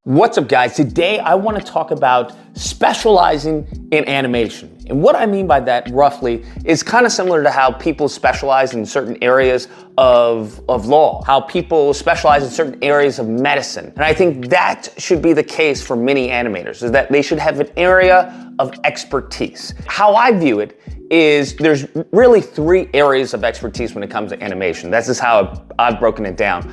What's up, guys? Today I want to talk about specializing in animation. And what I mean by that roughly is kind of similar to how people specialize in certain areas of law, how people specialize in certain areas of medicine. And I think that should be the case for many animators, is that they should have an area of expertise. How I view it is there's really three areas of expertise when it comes to animation. That's just how I've broken it down.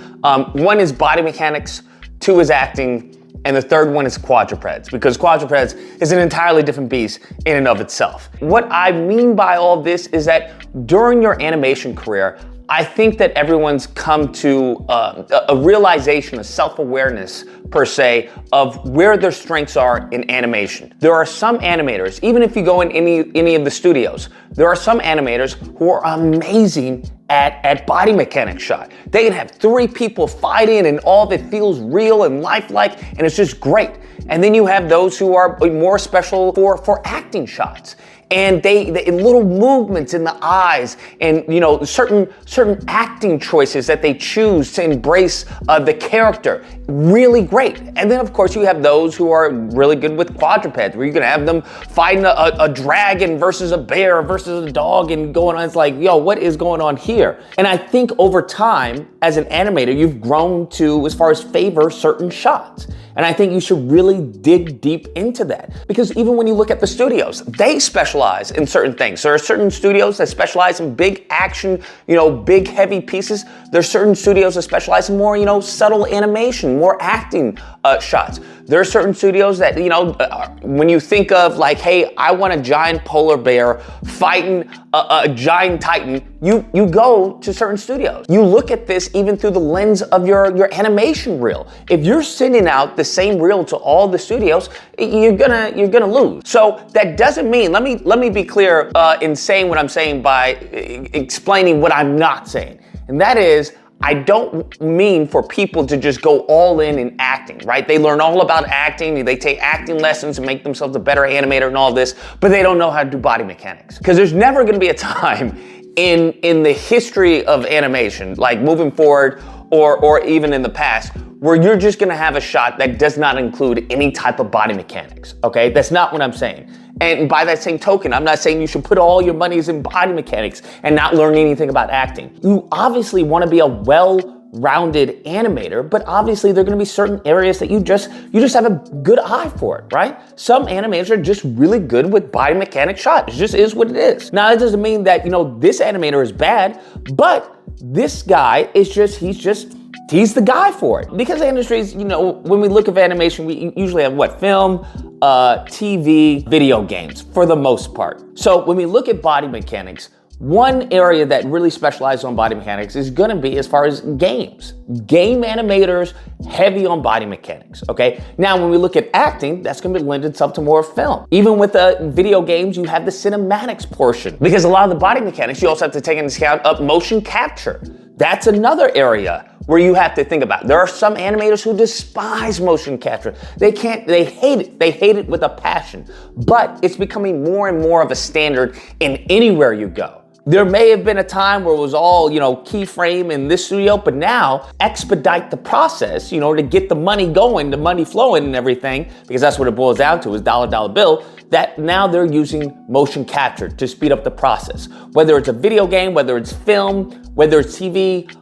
One is body mechanics, two is acting, and the third one is quadrupeds, because quadrupeds is an entirely different beast in and of itself. What I mean by all this is that during your animation career, I think that everyone's come to a realization, a self-awareness per se, of where their strengths are in animation. There are some animators, even if you go in any of the studios, there are some animators who are amazing at body mechanics shot. They can have three people fighting and all of it feels real and lifelike, and it's just great. And then you have those who are more special for acting shots. And they little movements in the eyes, and certain acting choices that they choose to embrace the character, really great. And then of course you have those who are really good with quadrupeds, where you're gonna have them fighting a dragon versus a bear versus a dog, and going on. It's like, yo, what is going on here? And I think over time, as an animator, you've grown to, as far as favor certain shots. And I think you should really dig deep into that, because even when you look at the studios, they specialize in certain things. There are certain studios that specialize in big action, big heavy pieces. There's certain studios that specialize in more, subtle animation, more acting shots. There are certain studios that, when you think of like, hey, I want a giant polar bear fighting a giant titan, you go to certain studios. You look at this even through the lens of your animation reel. If you're sending out the same reel to all the studios, you're gonna lose. So that doesn't mean, let me be clear in saying what I'm saying by explaining what I'm not saying. And that is, I don't mean for people to just go all in acting, right? They learn all about acting, they take acting lessons and make themselves a better animator and all this, but they don't know how to do body mechanics. Because there's never gonna be a time in the history of animation, like moving forward or even in the past, where you're just gonna have a shot that does not include any type of body mechanics, okay? That's not what I'm saying. And by that same token, I'm not saying you should put all your monies in body mechanics and not learn anything about acting. You obviously wanna be a well-rounded animator, but obviously there are gonna be certain areas that you just have a good eye for it, right? Some animators are just really good with body mechanic shots. It just is what it is. Now, that doesn't mean that, this animator is bad, but this guy is he's the guy for it. Because the industry is, when we look at animation, we usually have what? Film, TV, video games, for the most part. So when we look at body mechanics, one area that really specializes on body mechanics is gonna be as far as games. Game animators, heavy on body mechanics, okay? Now, when we look at acting, that's gonna lend itself to more film. Even with video games, you have the cinematics portion, because a lot of the body mechanics, you also have to take into account motion capture. That's another area where you have to think about. There are some animators who despise motion capture. They hate it. They hate it with a passion. But it's becoming more and more of a standard in anywhere you go. There may have been a time where it was all, keyframe in this studio, but now expedite the process, to get the money going, the money flowing and everything, because that's what it boils down to, is dollar bill, that now they're using motion capture to speed up the process. Whether it's a video game, whether it's film, whether it's TV,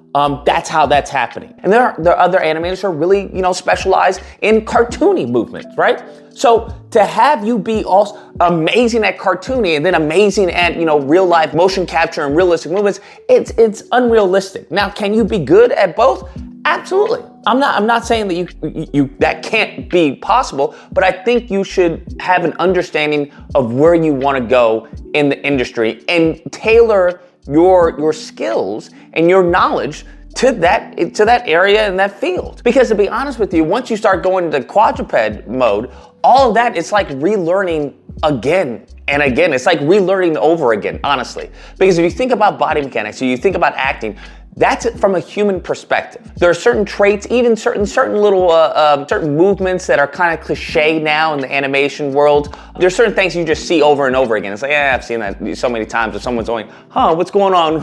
that's how that's happening. And there are other animators who are really, specialized in cartoony movements, right? So to have you be also amazing at cartoony and then amazing at, real life motion capture and realistic movements, it's unrealistic. Now, can you be good at both? Absolutely. I'm not saying that you that can't be possible, but I think you should have an understanding of where you want to go in the industry and tailor your skills and your knowledge to that area and that field. Because to be honest with you, once you start going into quadruped mode, all of that, it's like relearning again and again. It's like relearning over again, honestly. Because if you think about body mechanics, or you think about acting, that's it from a human perspective. There are certain traits, even certain little certain movements that are kind of cliche now in the animation world. There's certain things you just see over and over again. It's like, yeah, I've seen that so many times. Or someone's going, what's going on?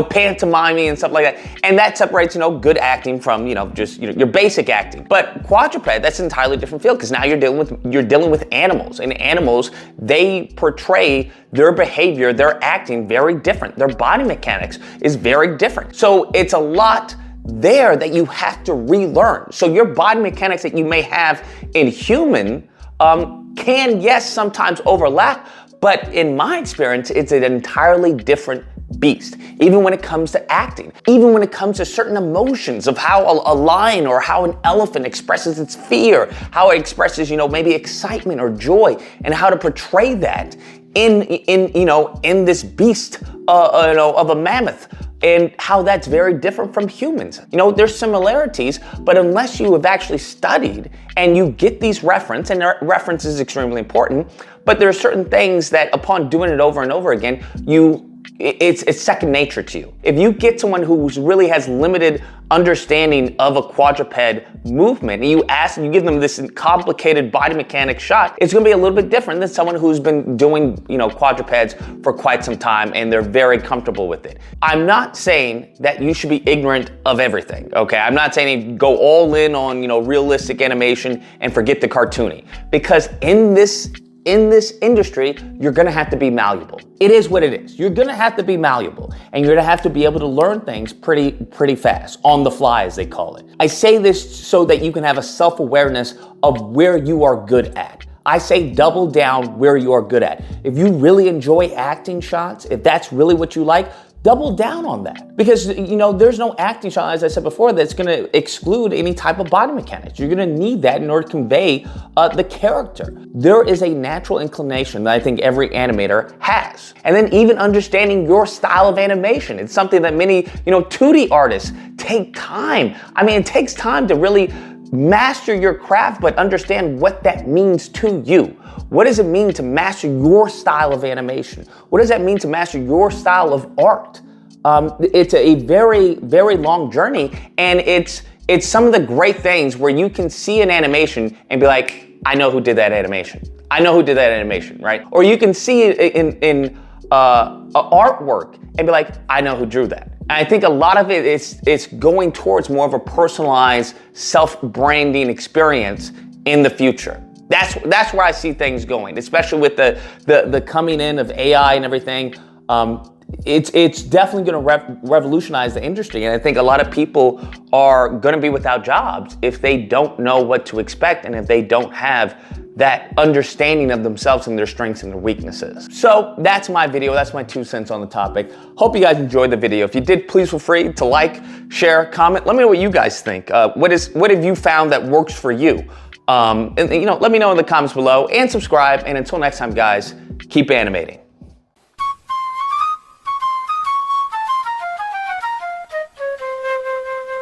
Pantomiming and stuff like that. And that separates, good acting from, just your basic acting. But quadruped, that's an entirely different field because now you're dealing with animals. And animals, they portray their behavior, their acting very different. Their body mechanics is very different. So it's a lot there that you have to relearn. So your body mechanics that you may have in human can, yes, sometimes overlap, but in my experience, it's an entirely different beast. Even when it comes to acting, even when it comes to certain emotions of how a lion or how an elephant expresses its fear, how it expresses, maybe excitement or joy, and how to portray that in this beast, of a mammoth. And how that's very different from humans. There's similarities, but unless you have actually studied and you get these references, and reference is extremely important, but there are certain things that upon doing it over and over again, it's second nature to you. If you get someone who really has limited understanding of a quadruped movement, and you give them this complicated body mechanic shot, it's gonna be a little bit different than someone who's been doing, quadrupeds for quite some time and they're very comfortable with it. I'm not saying that you should be ignorant of everything, okay? I'm not saying go all in on, realistic animation and forget the cartoony, because in this industry, you're gonna have to be malleable. It is what it is. You're gonna have to be malleable, and you're gonna have to be able to learn things pretty fast, on the fly as they call it. I say this so that you can have a self-awareness of where you are good at. I say double down where you are good at. If you really enjoy acting shots, if that's really what you like, double down on that. Because, there's no acting shot, as I said before, that's gonna exclude any type of body mechanics. You're gonna need that in order to convey the character. There is a natural inclination that I think every animator has. And then even understanding your style of animation. It's something that many, 2D artists take time. It takes time to really master your craft, but understand what that means to you. What does it mean to master your style of animation? What does that mean to master your style of art? It's a very, very long journey, and it's some of the great things where you can see an animation and be like, I know who did that animation. I know who did that animation, right? Or you can see it in artwork and be like, I know who drew that. And I think a lot of it is going towards more of a personalized self-branding experience in the future. That's where I see things going, especially with the coming in of AI and everything. It's definitely going to revolutionize the industry, and I think a lot of people are going to be without jobs if they don't know what to expect and if they don't have that understanding of themselves and their strengths and their weaknesses. So that's my video. That's my 2 cents on the topic. Hope you guys enjoyed the video. If you did, please feel free to like, share, comment. Let me know what you guys think. What have you found that works for you? And let me know in the comments below, and subscribe. And until next time, guys, keep animating.